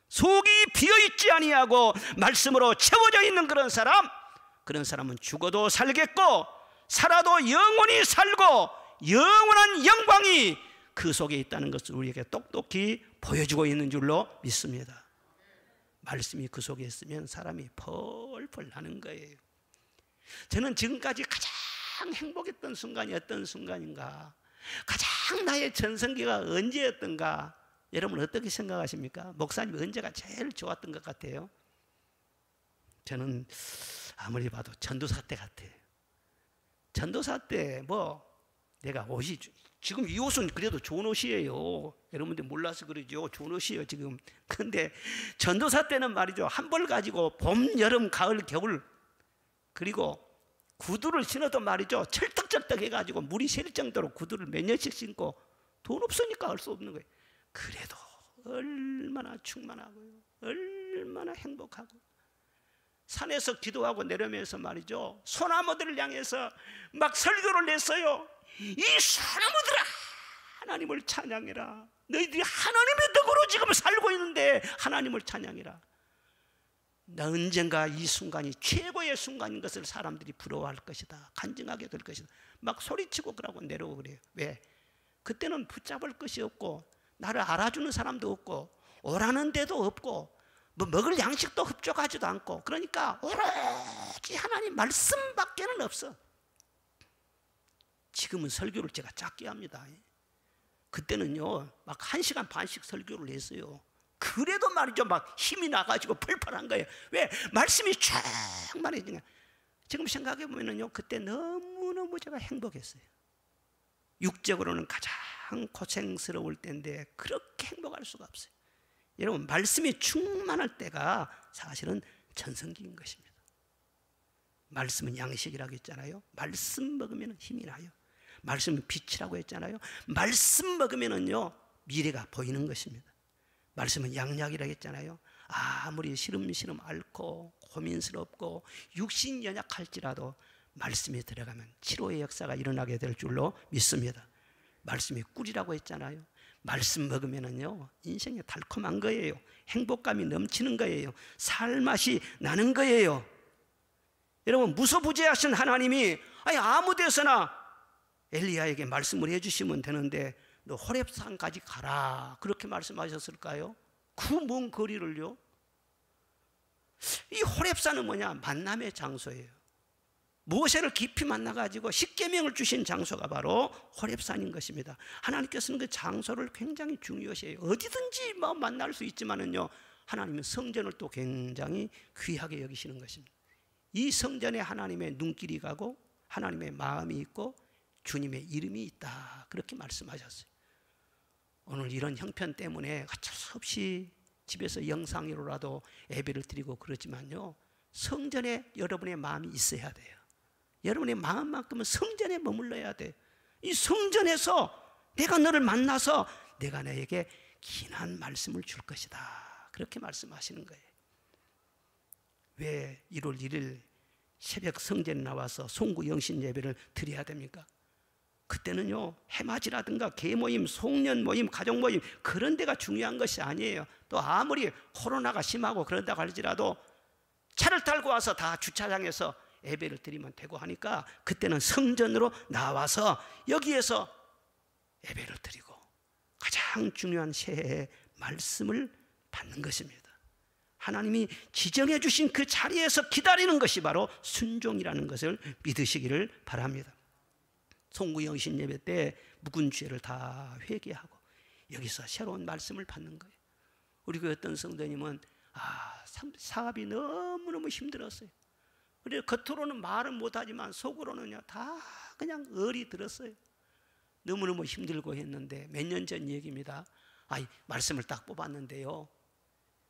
Speaker 1: 속이 비어있지 아니하고 말씀으로 채워져 있는 그런 사람은 죽어도 살겠고 살아도 영원히 살고 영원한 영광이 그 속에 있다는 것을 우리에게 똑똑히 보여주고 있는 줄로 믿습니다. 말씀이 그 속에 있으면 사람이 펄펄 나는 거예요. 저는 지금까지 가장 행복했던 순간이 어떤 순간인가, 가장 나의 전성기가 언제였던가, 여러분 어떻게 생각하십니까? 목사님 언제가 제일 좋았던 것 같아요? 저는 아무리 봐도 전도사 때 같아요. 전도사 때 내가 옷이, 지금 이 옷은 그래도 좋은 옷이에요. 여러분들 몰라서 그러죠. 좋은 옷이에요 지금. 근데 전도사 때는 말이죠, 한 벌 가지고 봄, 여름, 가을, 겨울, 그리고 구두를 신어도 말이죠, 철떡철떡 해가지고 물이 새릴 정도로 구두를 몇 년씩 신고, 돈 없으니까 할 수 없는 거예요. 그래도 얼마나 충만하고요, 얼마나 행복하고, 산에서 기도하고 내려오면서 말이죠, 소나무들을 향해서 막 설교를 냈어요. 이 소나무들아, 하나님을 찬양해라. 너희들이 하나님의 덕으로 지금 살고 있는데 하나님을 찬양해라. 나 언젠가 이 순간이 최고의 순간인 것을 사람들이 부러워할 것이다, 간증하게 될 것이다, 막 소리치고 그러고 내려오고 그래요. 왜? 그때는 붙잡을 것이 없고 나를 알아주는 사람도 없고 오라는 데도 없고 먹을 양식도 흡족하지도 않고, 그러니까 오로지 하나님 말씀밖에는 없어. 지금은 설교를 제가 짧게 합니다. 그때는요 막 1시간 반씩 설교를 했어요. 그래도 말이죠 막 힘이 나가지고 펄펄한 거예요. 왜? 말씀이 충만해지냐. 지금 생각해 보면요, 그때 너무너무 제가 행복했어요. 육적으로는 가장 고생스러울 때인데 그렇게 행복할 수가 없어요. 여러분, 말씀이 충만할 때가 사실은 전성기인 것입니다. 말씀은 양식이라고 했잖아요. 말씀 먹으면 힘이 나요. 말씀은 빛이라고 했잖아요. 말씀 먹으면은요 미래가 보이는 것입니다. 말씀은 양약이라고 했잖아요. 아무리 시름시름 앓고 고민스럽고 육신 연약할지라도 말씀이 들어가면 치료의 역사가 일어나게 될 줄로 믿습니다. 말씀이 꿀이라고 했잖아요. 말씀 먹으면은요 인생이 달콤한 거예요. 행복감이 넘치는 거예요. 살맛이 나는 거예요. 여러분, 무소부재하신 하나님이 아무 데서나 엘리야에게 말씀을 해주시면 되는데 너 호렙산까지 가라 그렇게 말씀하셨을까요? 그 먼 거리를요. 이 호렙산은 뭐냐? 만남의 장소예요. 모세를 깊이 만나가지고 십계명을 주신 장소가 바로 호렙산인 것입니다. 하나님께서는 그 장소를 굉장히 중요시해요. 어디든지 만날 수 있지만은요, 하나님은 성전을 또 굉장히 귀하게 여기시는 것입니다. 이 성전에 하나님의 눈길이 가고 하나님의 마음이 있고 주님의 이름이 있다 그렇게 말씀하셨어요. 오늘 이런 형편 때문에 어쩔 수 없이 집에서 영상으로라도 예배를 드리고 그러지만요, 성전에 여러분의 마음이 있어야 돼요. 여러분의 마음만큼은 성전에 머물러야 돼요. 이 성전에서 내가 너를 만나서 내가 너에게 긴한 말씀을 줄 것이다 그렇게 말씀하시는 거예요. 왜 1월 1일 새벽 성전에 나와서 송구 영신 예배를 드려야 됩니까? 그때는요 해맞이라든가 계모임, 송년 모임, 가족 모임 그런 데가 중요한 것이 아니에요. 또 아무리 코로나가 심하고 그런다고 할지라도 차를 타고 와서 다 주차장에서 예배를 드리면 되고 하니까 그때는 성전으로 나와서 여기에서 예배를 드리고 가장 중요한 새해의 말씀을 받는 것입니다. 하나님이 지정해 주신 그 자리에서 기다리는 것이 바로 순종이라는 것을 믿으시기를 바랍니다. 송구영신 예배 때 묵은 죄를 다 회개하고 여기서 새로운 말씀을 받는 거예요. 우리 그 어떤 성도님은 사업이 너무너무 힘들었어요. 그래서 겉으로는 말은 못하지만 속으로는요 다 그냥 얼이 들었어요. 너무너무 힘들고 했는데 몇 년 전 얘기입니다. 말씀을 딱 뽑았는데요,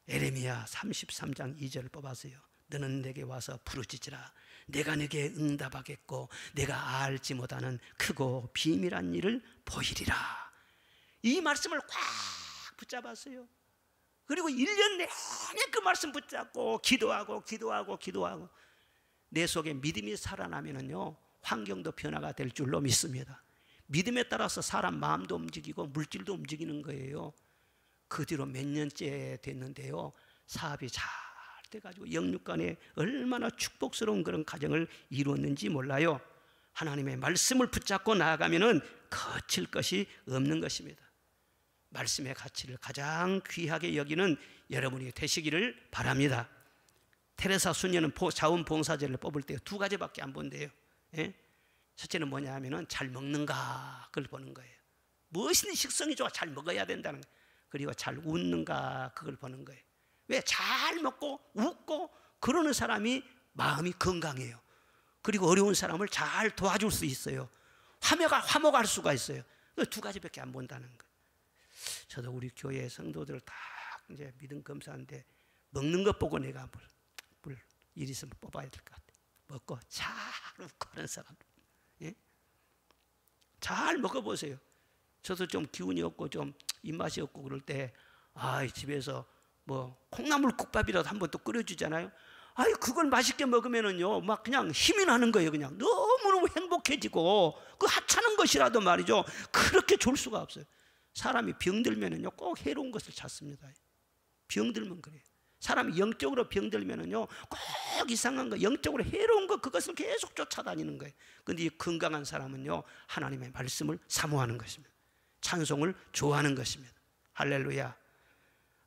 Speaker 1: 에레미야 33장 2절을 뽑았어요. 너는 내게 와서 부르짖으라. 내가 네게 응답하겠고 내가 알지 못하는 크고 비밀한 일을 보이리라. 이 말씀을 꽉 붙잡았어요. 그리고 1년 내내 그 말씀 붙잡고 기도하고 내 속에 믿음이 살아나면요 환경도 변화가 될 줄로 믿습니다. 믿음에 따라서 사람 마음도 움직이고 물질도 움직이는 거예요. 그 뒤로 몇 년째 됐는데요, 사업이 잘 돼가지고 영육간에 얼마나 축복스러운 그런 가정을 이루었는지 몰라요. 하나님의 말씀을 붙잡고 나아가면은 거칠 것이 없는 것입니다. 말씀의 가치를 가장 귀하게 여기는 여러분이 되시기를 바랍니다. 테레사 수녀는 자원봉사제를 뽑을 때 2가지밖에 안 본대요. 예? 첫째는 뭐냐 하면은 잘 먹는가 그걸 보는 거예요. 무엇이든 식성이 좋아 잘 먹어야 된다는 거예요. 그리고 잘 웃는가 그걸 보는 거예요. 왜? 잘 먹고 웃고 그러는 사람이 마음이 건강해요. 그리고 어려운 사람을 잘 도와줄 수 있어요. 화목할 수가 있어요. 2가지밖에 안 본다는 거예요. 저도 우리 교회 성도들 다 이제 믿음 검사인데 먹는 것 보고 내가 일 있으면 뽑아야 될 것 같아요. 먹고 잘 웃고 하는 사람. 예? 잘 먹어보세요. 저도 좀 기운이 없고 좀 입맛이 없고 그럴 때 집에서 뭐 콩나물국밥이라도 한 번 또 끓여주잖아요. 그걸 맛있게 먹으면은요 막 그냥 힘이 나는 거예요. 그냥 너무너무 행복해지고 그 하찮은 것이라도 말이죠 그렇게 좋을 수가 없어요. 사람이 병들면은요 꼭 해로운 것을 찾습니다. 병들면 그래요. 사람이 영적으로 병들면은요 꼭 이상한 거, 영적으로 해로운 거 그것을 계속 쫓아다니는 거예요. 근데 이 건강한 사람은요 하나님의 말씀을 사모하는 것입니다. 찬송을 좋아하는 것입니다. 할렐루야.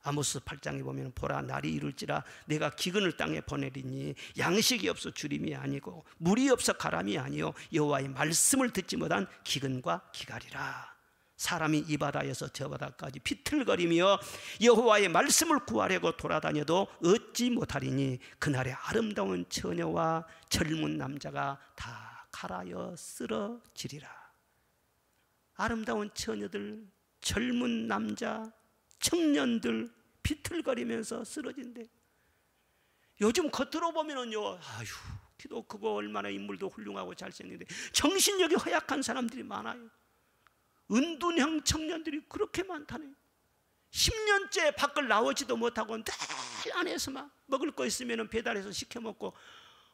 Speaker 1: 아모스 8장에 보면 보라 날이 이룰지라 내가 기근을 땅에 보내리니 양식이 없어 주림이 아니고 물이 없어 가람이 아니요 여호와의 말씀을 듣지 못한 기근과 기갈이라. 사람이 이 바다에서 저 바다까지 비틀거리며 여호와의 말씀을 구하려고 돌아다녀도 얻지 못하리니 그날에 아름다운 처녀와 젊은 남자가 다 칼하여 쓰러지리라. 아름다운 처녀들, 젊은 남자, 청년들 비틀거리면서 쓰러진대. 요즘 겉으로 보면은요, 키도 크고 얼마나 인물도 훌륭하고 잘생긴데 정신력이 허약한 사람들이 많아요. 은둔형 청년들이 그렇게 많다네. 10년째 밖을 나오지도 못하고 늘 안에서만 먹을 거 있으면 배달해서 시켜 먹고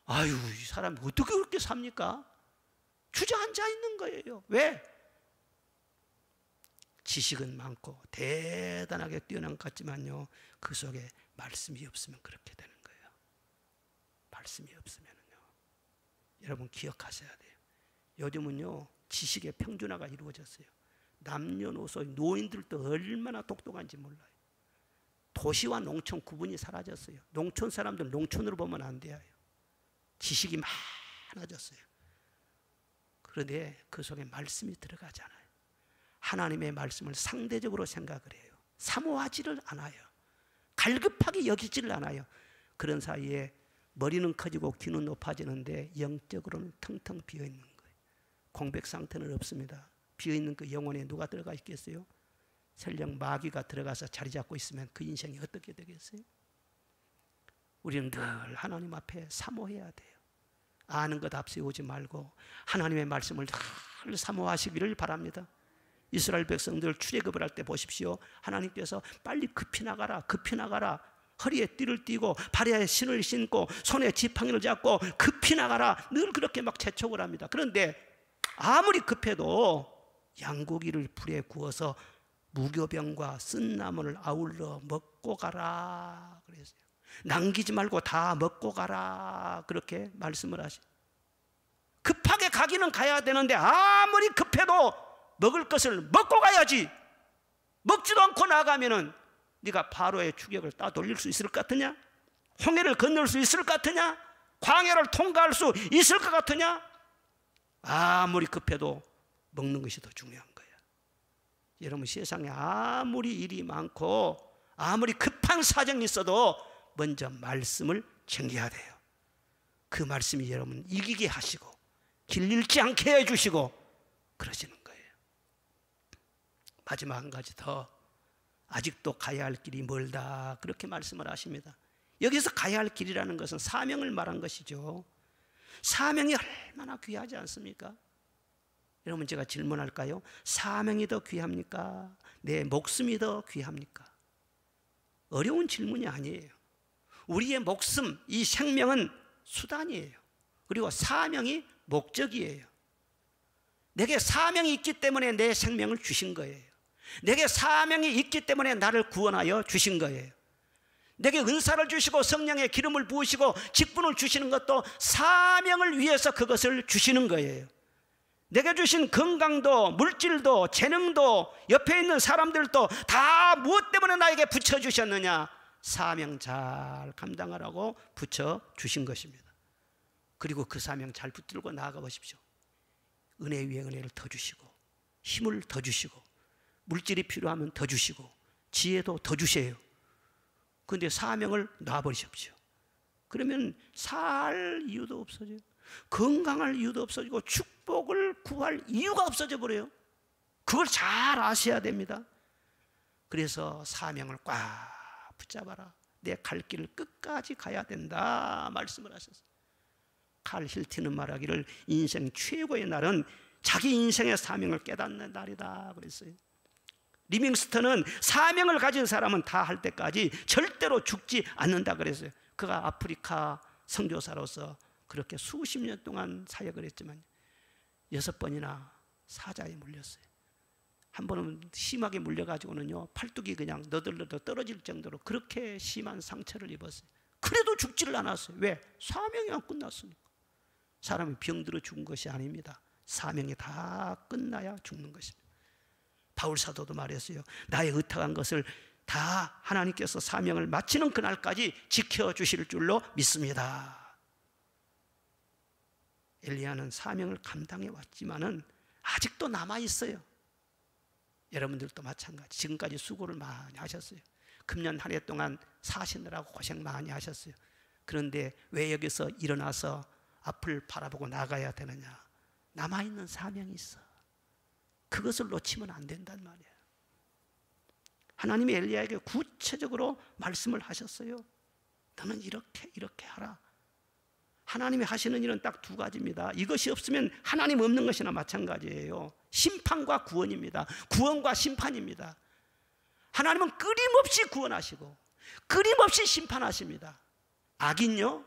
Speaker 1: 이 사람 어떻게 그렇게 삽니까? 주저앉아 있는 거예요. 왜? 지식은 많고 대단하게 뛰어난 것 같지만요 그 속에 말씀이 없으면 그렇게 되는 거예요. 말씀이 없으면요 여러분 기억하셔야 돼요. 요즘은요 지식의 평준화가 이루어졌어요. 남녀노소 노인들도 얼마나 똑똑한지 몰라요. 도시와 농촌 구분이 사라졌어요. 농촌 사람들 농촌으로 보면 안 돼요. 지식이 많아졌어요. 그런데 그 속에 말씀이 들어가잖아요. 하나님의 말씀을 상대적으로 생각을 해요. 사모하지를 않아요. 갈급하게 여기지를 않아요. 그런 사이에 머리는 커지고 귀는 높아지는데 영적으로는 텅텅 비어있는 거예요. 공백 상태는 없습니다. 비어있는 그 영혼에 누가 들어가 있겠어요? 설령 마귀가 들어가서 자리 잡고 있으면 그 인생이 어떻게 되겠어요? 우리는 늘 하나님 앞에 사모해야 돼요. 아는 것 앞세우지 말고 하나님의 말씀을 늘 사모하시기를 바랍니다. 이스라엘 백성들 출애굽을 할 때 보십시오. 하나님께서 빨리 급히 나가라, 급히 나가라. 허리에 띠를 띠고 발에 신을 신고 손에 지팡이를 잡고 급히 나가라. 늘 그렇게 막 재촉을 합니다. 그런데 아무리 급해도 양고기를 불에 구워서 무교병과 쓴나물을 아울러 먹고 가라 그랬어요. 남기지 말고 다 먹고 가라 그렇게 말씀을 하시. 급하게 가기는 가야 되는데 아무리 급해도 먹을 것을 먹고 가야지. 먹지도 않고 나가면은 네가 바로의 추격을 따돌릴 수 있을 것 같으냐? 홍해를 건널 수 있을 것 같으냐? 광야를 통과할 수 있을 것 같으냐? 아무리 급해도 먹는 것이 더 중요한 거야. 여러분 세상에 아무리 일이 많고 아무리 급한 사정이 있어도 먼저 말씀을 챙겨야 돼요. 그 말씀이 여러분 이기게 하시고 길 잃지 않게 해주시고 그러시는 거예요. 마지막 한 가지 더 아직도 가야 할 길이 멀다, 그렇게 말씀을 하십니다. 여기서 가야 할 길이라는 것은 사명을 말한 것이죠. 사명이 얼마나 귀하지 않습니까? 여러분, 제가 질문할까요? 사명이 더 귀합니까? 내 목숨이 더 귀합니까? 어려운 질문이 아니에요. 우리의 목숨, 이 생명은 수단이에요. 그리고 사명이 목적이에요. 내게 사명이 있기 때문에 내 생명을 주신 거예요. 내게 사명이 있기 때문에 나를 구원하여 주신 거예요. 내게 은사를 주시고 성령의 기름을 부으시고 직분을 주시는 것도 사명을 위해서 그것을 주시는 거예요. 내게 주신 건강도 물질도 재능도 옆에 있는 사람들도 다 무엇 때문에 나에게 붙여주셨느냐? 사명 잘 감당하라고 붙여주신 것입니다. 그리고 그 사명 잘 붙들고 나아가 보십시오. 은혜 위에 은혜를 더 주시고 힘을 더 주시고 물질이 필요하면 더 주시고 지혜도 더 주세요. 그런데 사명을 놔버리십시오. 그러면 살 이유도 없어져요. 건강할 이유도 없어지고 축복을 구할 이유가 없어져 버려요. 그걸 잘 아셔야 됩니다. 그래서 사명을 꽉 붙잡아라. 내 갈 길을 끝까지 가야 된다 말씀을 하셨어요. 칼 힐티는 말하기를 인생 최고의 날은 자기 인생의 사명을 깨닫는 날이다 그랬어요. 리빙스턴은 사명을 가진 사람은 다 할 때까지 절대로 죽지 않는다 그랬어요. 그가 아프리카 선교사로서 그렇게 수십 년 동안 사역을 했지만 6번이나 사자에 물렸어요. 한 번은 심하게 물려가지고는요, 팔뚝이 그냥 너덜너덜 떨어질 정도로 그렇게 심한 상처를 입었어요. 그래도 죽지를 않았어요. 왜? 사명이 안 끝났으니까. 사람이 병들어 죽은 것이 아닙니다. 사명이 다 끝나야 죽는 것입니다. 바울 사도도 말했어요. 나의 의탁한 것을 다 하나님께서 사명을 마치는 그날까지 지켜주실 줄로 믿습니다. 엘리야는 사명을 감당해 왔지만은 아직도 남아있어요. 여러분들도 마찬가지. 지금까지 수고를 많이 하셨어요. 금년 한 해 동안 사시느라고 고생 많이 하셨어요. 그런데 왜 여기서 일어나서 앞을 바라보고 나가야 되느냐? 남아있는 사명이 있어. 그것을 놓치면 안 된단 말이에요. 하나님이 엘리야에게 구체적으로 말씀을 하셨어요. 너는 이렇게 하라. 하나님이 하시는 일은 딱 두 가지입니다. 이것이 없으면 하나님 없는 것이나 마찬가지예요. 심판과 구원입니다. 구원과 심판입니다. 하나님은 끊임없이 구원하시고 끊임없이 심판하십니다. 악인요,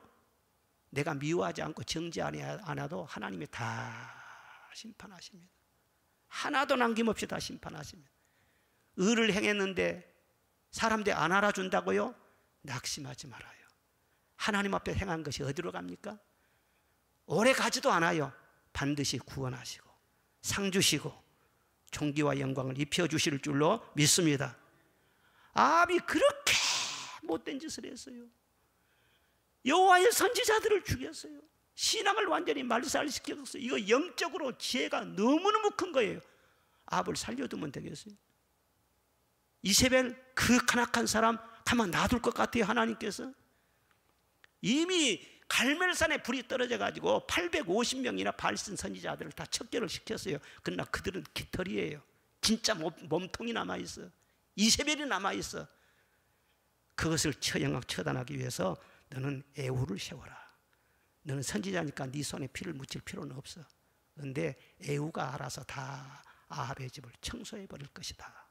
Speaker 1: 내가 미워하지 않고 정죄 안 해도 하나님이 다 심판하십니다. 하나도 남김없이 다 심판하십니다. 의를 행했는데 사람들이 안 알아준다고요? 낙심하지 말아요. 하나님 앞에 행한 것이 어디로 갑니까? 오래 가지도 않아요. 반드시 구원하시고 상 주시고 존귀와 영광을 입혀주실 줄로 믿습니다. 아합이 그렇게 못된 짓을 했어요. 여호와의 선지자들을 죽였어요. 신앙을 완전히 말살시켰어요. 이거 영적으로 지혜가 너무너무 큰 거예요. 아합을 살려두면 되겠어요? 이세벨 그 간악한 사람 가만 놔둘 것 같아요, 하나님께서? 이미 갈멜산에 불이 떨어져 가지고 850명이나 바알신 선지자들을 다 척결을 시켰어요. 그러나 그들은 깃털이에요. 진짜 몸통이 남아있어. 이세벨이 남아있어. 그것을 처단하기 위해서 너는 에후를 세워라. 너는 선지자니까 네 손에 피를 묻힐 필요는 없어. 그런데 에후가 알아서 다 아합의 집을 청소해 버릴 것이다.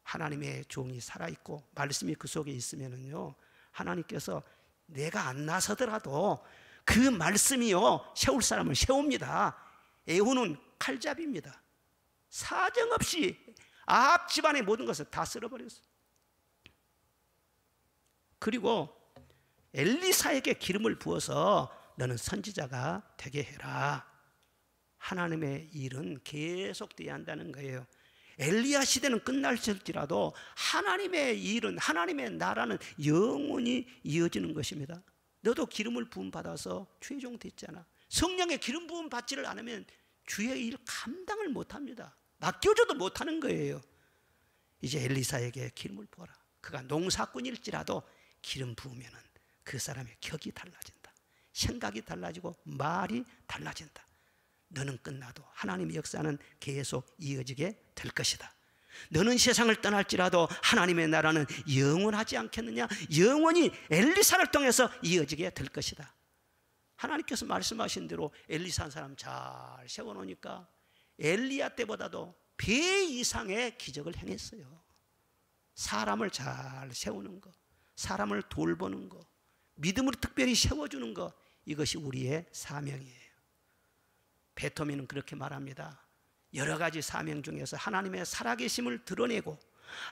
Speaker 1: 하나님의 종이 살아있고 말씀이 그 속에 있으면은요, 하나님께서 내가 안 나서더라도 그 말씀이요, 세울 사람을 세웁니다. 에후는 칼잡이입니다. 사정없이 아합 집안의 모든 것을 다 쓸어버렸어요. 그리고 엘리사에게 기름을 부어서 너는 선지자가 되게 해라. 하나님의 일은 계속돼야 한다는 거예요. 엘리야 시대는 끝날지라도 하나님의 일은, 하나님의 나라는 영원히 이어지는 것입니다. 너도 기름을 부음 받아서 주의 종 됐잖아. 성령의 기름 부음 받지를 않으면 주의 일 감당을 못합니다. 맡겨줘도 못하는 거예요. 이제 엘리사에게 기름을 부어라. 그가 농사꾼일지라도 기름 부으면 그 사람의 격이 달라진다. 생각이 달라지고 말이 달라진다. 너는 끝나도 하나님의 역사는 계속 이어지게 될 것이다. 너는 세상을 떠날지라도 하나님의 나라는 영원하지 않겠느냐? 영원히 엘리사를 통해서 이어지게 될 것이다. 하나님께서 말씀하신 대로 엘리사 한 사람 잘 세워놓으니까 엘리야 때보다도 배 이상의 기적을 행했어요. 사람을 잘 세우는 것, 사람을 돌보는 것, 믿음으로 특별히 세워주는 것, 이것이 우리의 사명이에요. 베토민은 그렇게 말합니다. 여러 가지 사명 중에서 하나님의 살아계심을 드러내고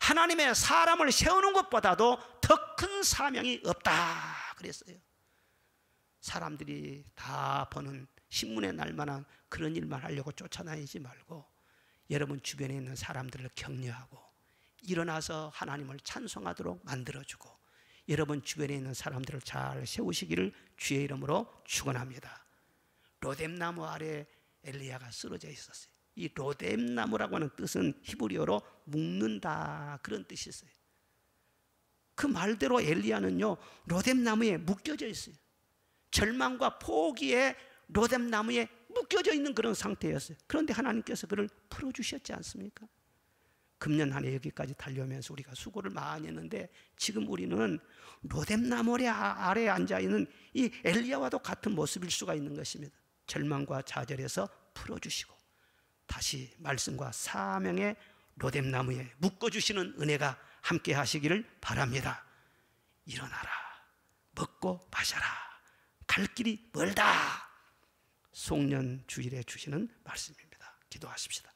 Speaker 1: 하나님의 사람을 세우는 것보다도 더 큰 사명이 없다 그랬어요. 사람들이 다 보는 신문에 날 만한 그런 일만 하려고 쫓아다니지 말고 여러분 주변에 있는 사람들을 격려하고 일어나서 하나님을 찬송하도록 만들어주고 여러분 주변에 있는 사람들을 잘 세우시기를 주의 이름으로 축원합니다. 로뎀나무 아래 엘리야가 쓰러져 있었어요. 이 로뎀나무라고 하는 뜻은 히브리어로 묶는다 그런 뜻이 있어요. 그 말대로 엘리야는요 로뎀나무에 묶여져 있어요. 절망과 포기에 로뎀나무에 묶여져 있는 그런 상태였어요. 그런데 하나님께서 그를 풀어주셨지 않습니까? 금년 한 해 여기까지 달려오면서 우리가 수고를 많이 했는데 지금 우리는 로뎀나무 아래에 앉아있는 이 엘리야와도 같은 모습일 수가 있는 것입니다. 절망과 좌절에서 풀어주시고 다시 말씀과 사명의 로뎀나무에 묶어주시는 은혜가 함께 하시기를 바랍니다. 일어나라, 먹고 마셔라, 갈 길이 멀다. 송년 주일에 주시는 말씀입니다. 기도하십시다.